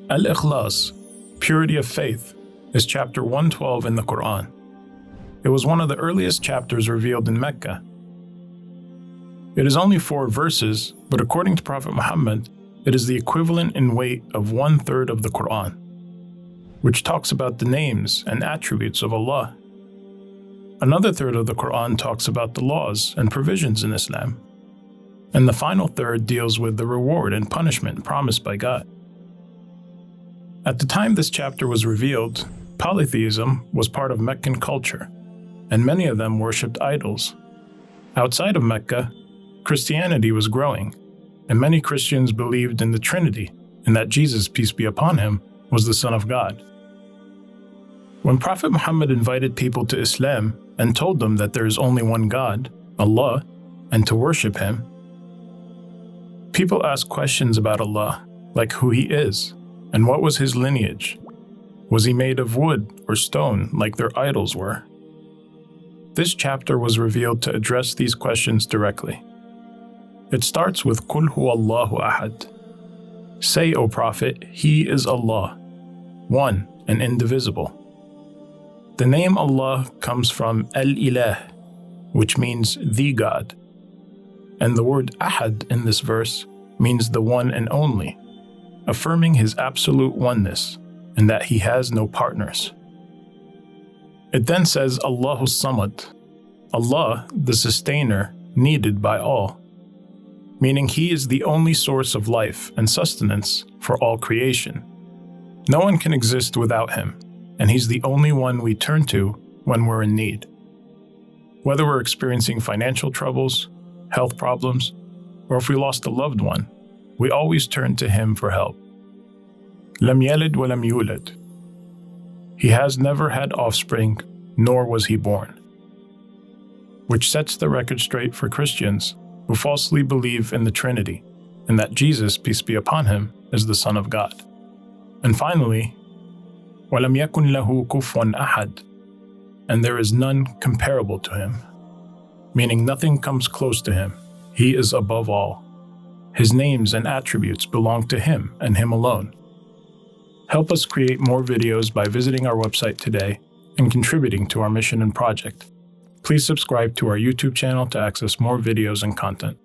Al-Ikhlâs, purity of faith, is chapter 112 in the Quran. It was one of the earliest chapters revealed in Mecca. It is only 4 verses, but according to Prophet Muhammad, it is the equivalent in weight of 1/3 of the Quran, which talks about the names and attributes of Allah. Another third of the Quran talks about the laws and provisions in Islam. And the final third deals with the reward and punishment promised by God. At the time this chapter was revealed, polytheism was part of Meccan culture, and many of them worshipped idols. Outside of Mecca, Christianity was growing, and many Christians believed in the Trinity and that Jesus, peace be upon him, was the Son of God. When Prophet Muhammad invited people to Islam and told them that there is only one God, Allah, and to worship him, people asked questions about Allah, like who he is, and what was his lineage. Was he made of wood or stone like their idols were? This chapter was revealed to address these questions directly. It starts with Qul huwallahu ahad. Say, O Prophet, He is Allah, one and indivisible. The name Allah comes from Al-Ilah, which means the God. And the word ahad in this verse means the one and only, affirming his absolute oneness and that he has no partners. It then says Allahu Samad, Allah, the sustainer, needed by all, meaning he is the only source of life and sustenance for all creation. No one can exist without him, and he's the only one we turn to when we're in need. Whether we're experiencing financial troubles, health problems, or if we lost a loved one, we always turn to him for help. Lam yalid wa lam yulad. He has never had offspring, nor was he born. Which sets the record straight for Christians who falsely believe in the Trinity and that Jesus, peace be upon him, is the Son of God. And finally, وَلَمْ يَكُنْ لَهُ كُفْوًا أَحَدٌ, and there is none comparable to him, meaning nothing comes close to him. He is above all. His names and attributes belong to him and him alone. Help us create more videos by visiting our website today and contributing to our mission and project. Please subscribe to our YouTube channel to access more videos and content.